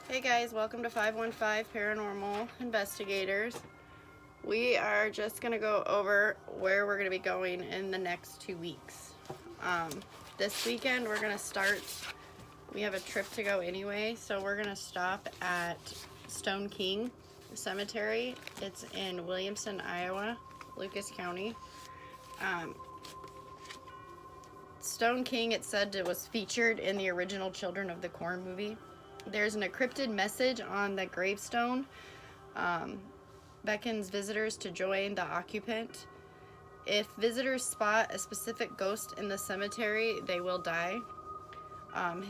Hey guys, welcome to 515 Paranormal Investigators. We are just going to go over where we're going to be going in the next 2 weeks. This weekend we're going to start, we have a trip to go anyway, so we're going to stop at Stone King Cemetery. It's in Williamson, Iowa, Lucas County. Stone King, it said it was featured in the original Children of the Corn movie. There's an encrypted message on the gravestone, beckons visitors to join the occupant. If visitors spot a specific ghost in the cemetery, they will die.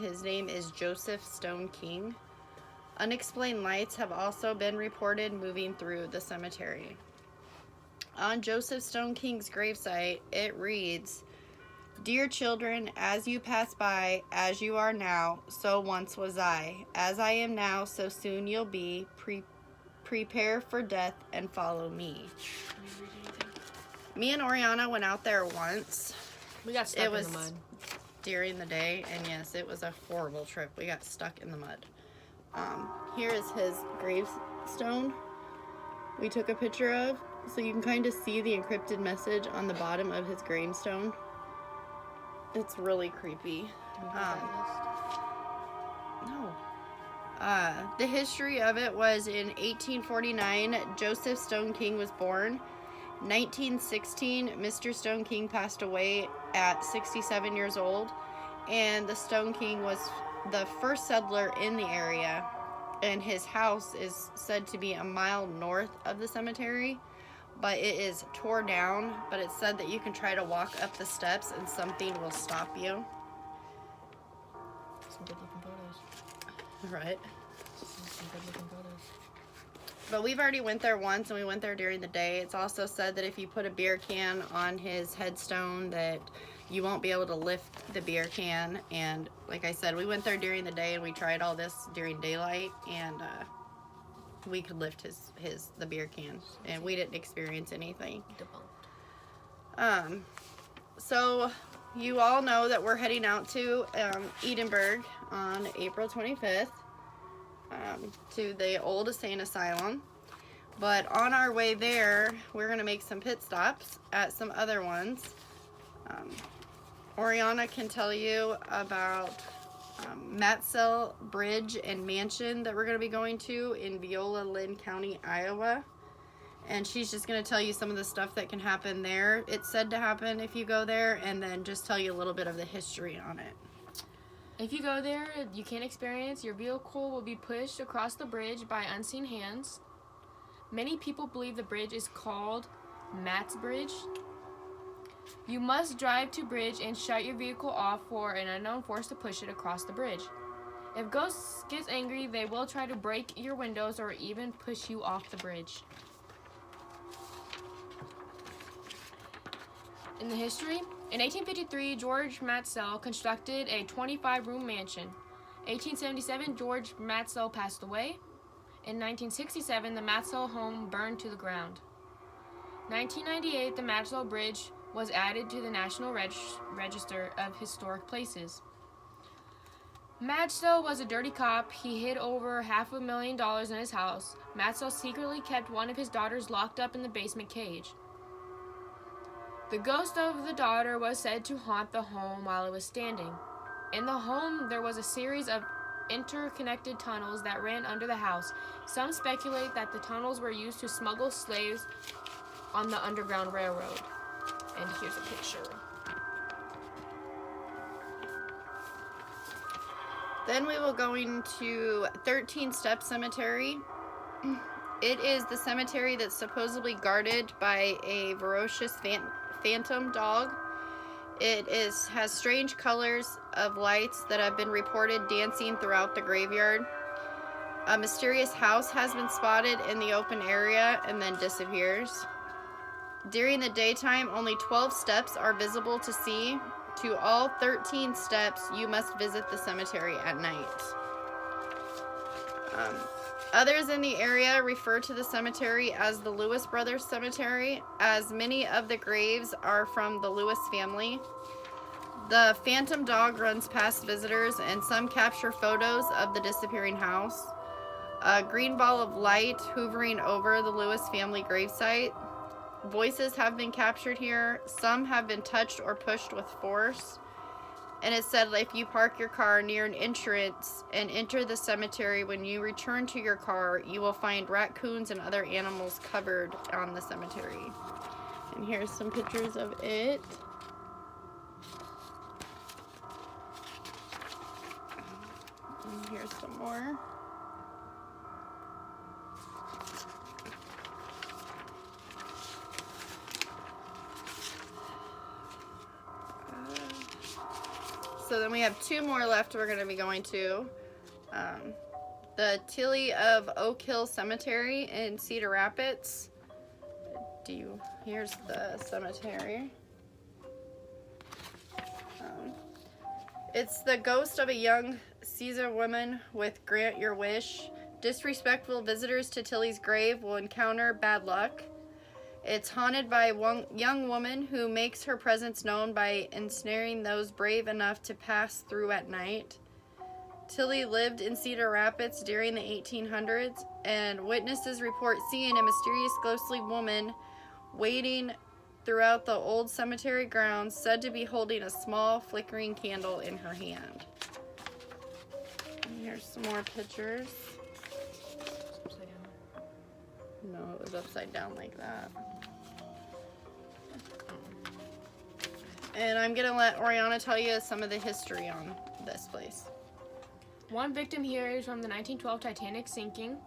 His name is Joseph Stone King. Unexplained lights have also been reported moving through the cemetery. On Joseph Stone King's gravesite, it reads, "Dear children, as you pass by, as you are now, so once was I. As I am now, so soon you'll be. Prepare for death and follow me." Me and Oriana went out there once. We got stuck in the mud. During the day, and yes, it was a horrible trip. We got stuck in the mud. Here is his gravestone we took a picture of, so you can kind of see the encrypted message on the bottom of his gravestone. It's really creepy. No. The history of it was in 1849, Joseph Stone King was born. 1916, Mr. Stone King passed away at 67 years old, and the Stone King was the first settler in the area, and his house is said to be a mile north of the cemetery, but it is tore down, but it's said that you can try to walk up the steps and something will stop you. Some good looking photos. Right. Some good looking photos. But we've already went there once, and we went there during the day. It's also said that if you put a beer can on his headstone, that you won't be able to lift the beer can. And like I said, we went there during the day, and we tried all this during daylight, and we could lift the beer can, and we didn't experience anything. So you all know that we're heading out to Edinburgh on April 25th. To the old insane asylum, but on our way there we're going to make some pit stops at some other ones. Oriana can tell you about Matsell Bridge and Mansion that we're going to be going to in Viola Lynn County, Iowa, and she's just going to tell you some of the stuff that can happen there. It's said to happen if you go there, and then just tell you a little bit of the history on it. If you go there, you can experience your vehicle will be pushed across the bridge by unseen hands. Many people believe the bridge is called Matt's Bridge. You must drive to bridge and shut your vehicle off for an unknown force to push it across the bridge. If ghosts get angry, they will try to break your windows or even push you off the bridge. In the history, in 1853, George Matsell constructed a 25-room mansion. 1877, George Matsell passed away. In 1967, the Matsell home burned to the ground. 1998, the Matsell Bridge was added to the National Register of Historic Places. Matsell was a dirty cop. He hid over $500,000 in his house. Matsell secretly kept one of his daughters locked up in the basement cage. The ghost of the daughter was said to haunt the home while it was standing. In the home, there was a series of interconnected tunnels that ran under the house. Some speculate that the tunnels were used to smuggle slaves on the Underground Railroad. And here's a picture. Then we will go into 13 Step Cemetery. It is the cemetery that's supposedly guarded by a ferocious phantom dog. It has strange colors of lights that have been reported dancing throughout the graveyard. A mysterious house has been spotted in the open area and then disappears. During the daytime, only 12 steps are visible to see. To all 13 steps, you must visit the cemetery at night. Others in the area refer to the cemetery as the Lewis Brothers Cemetery, as many of the graves are from the Lewis family. The phantom dog runs past visitors, and some capture photos of the disappearing house. A green ball of light hovering over the Lewis family gravesite. Voices have been captured here. Some have been touched or pushed with force. And it said if you park your car near an entrance and enter the cemetery, when you return to your car, you will find raccoons and other animals covered on the cemetery. And here's some pictures of it. And here's some more. So then we have two more left we're going to be going to. The Tilly of Oak Hill Cemetery in Cedar Rapids. Here's the cemetery. It's the ghost of a young Caesar woman with Grant Your Wish. Disrespectful visitors to Tilly's grave will encounter bad luck. It's haunted by a young woman who makes her presence known by ensnaring those brave enough to pass through at night. Tilly lived in Cedar Rapids during the 1800s, and witnesses report seeing a mysterious ghostly woman waiting throughout the old cemetery grounds, said to be holding a small flickering candle in her hand. And here's some more pictures. Upside down. No, it was upside down like that. And I'm going to let Oriana tell you some of the history on this place. One victim here is from the 1912 Titanic sinking.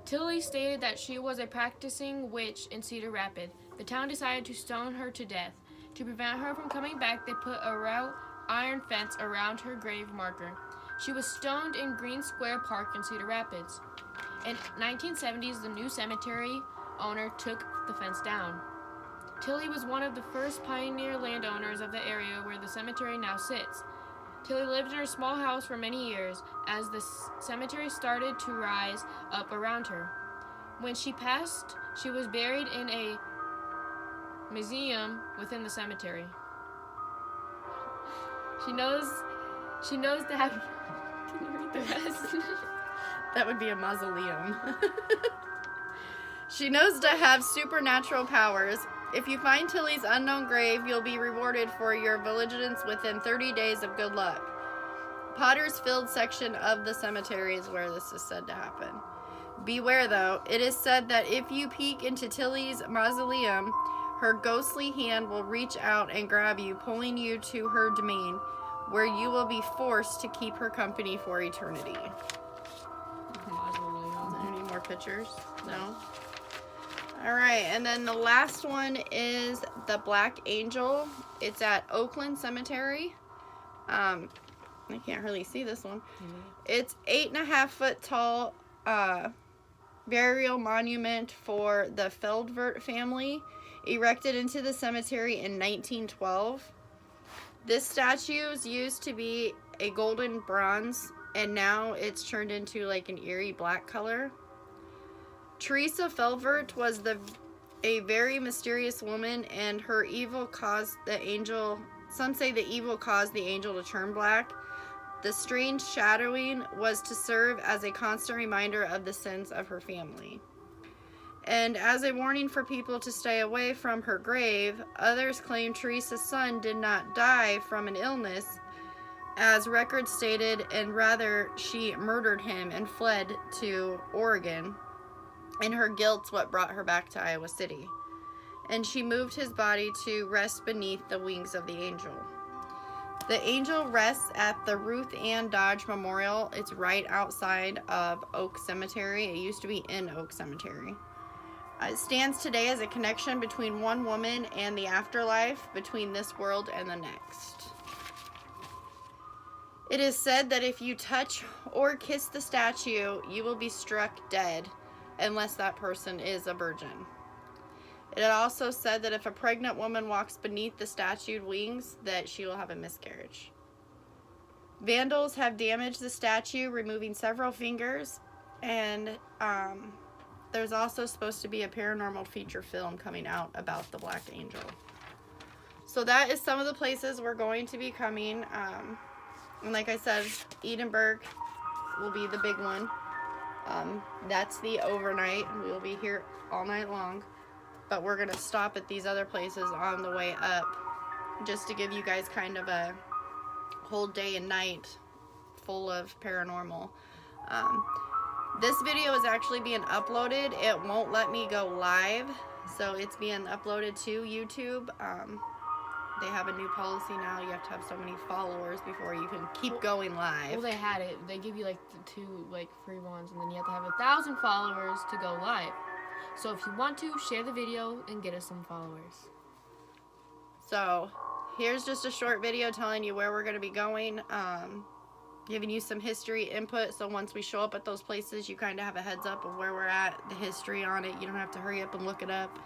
Tilly stated that she was a practicing witch in Cedar Rapids. The town decided to stone her to death. To prevent her from coming back, they put a wrought iron fence around her grave marker. She was stoned in Green Square Park in Cedar Rapids. In 1970s, the new cemetery owner took the fence down. Tilly was one of the first pioneer landowners of the area where the cemetery now sits. Tilly lived in her small house for many years as the cemetery started to rise up around her. When she passed, she was buried in a museum within the cemetery. She knows to have... Can you read the rest? That would be a mausoleum. She knows to have supernatural powers. If you find Tilly's unknown grave, you'll be rewarded for your vigilance within 30 days of good luck. Potter's Field section of the cemetery is where this is said to happen. Beware, though. It is said that if you peek into Tilly's mausoleum, her ghostly hand will reach out and grab you, pulling you to her domain, where you will be forced to keep her company for eternity. Any more pictures? No? Alright, and then the last one is the Black Angel. It's at Oakland Cemetery. I can't really see this one. It's 8.5 foot tall burial monument for the Feldvert family, erected into the cemetery in 1912. This statue used to be a golden bronze, and now it's turned into like an eerie black color. Teresa Feldvert was a very mysterious woman, and her evil caused the angel. Some say the evil caused the angel to turn black. The strange shadowing was to serve as a constant reminder of the sins of her family. And as a warning for people to stay away from her grave, others claim Teresa's son did not die from an illness, as records stated, and rather she murdered him and fled to Oregon. And her guilt's what brought her back to Iowa City. And she moved his body to rest beneath the wings of the angel. The angel rests at the Ruth Ann Dodge Memorial. It's right outside of Oak Cemetery. It used to be in Oak Cemetery. It stands today as a connection between one woman and the afterlife, between this world and the next. It is said that if you touch or kiss the statue, you will be struck dead, unless that person is a virgin. It also said that if a pregnant woman walks beneath the statued wings, that she will have a miscarriage. Vandals have damaged the statue, removing several fingers, and there's also supposed to be a paranormal feature film coming out about the Black Angel. So that is some of the places we're going to be coming. And like I said, Edinburgh will be the big one. That's the overnight. We'll be here all night long, but we're gonna stop at these other places on the way up just to give you guys kind of a whole day and night full of paranormal. This video is actually being uploaded. It won't let me go live, so it's being uploaded to YouTube. They have a new policy now. You have to have so many followers before you can keep going live. Well, they had it. They give you like the 2 like free ones, and then you have to have 1,000 followers to go live. So if you want to, share the video and get us some followers. So here's just a short video telling you where we're going to be going, giving you some history input, so once we show up at those places you kind of have a heads up of where we're at, the history on it. You don't have to hurry up and look it up.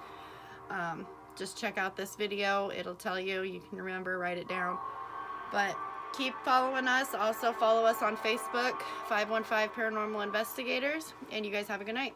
Just check out this video. It'll tell you. You can remember, write it down. But keep following us. Also follow us on Facebook, 515 Paranormal Investigators, and you guys have a good night.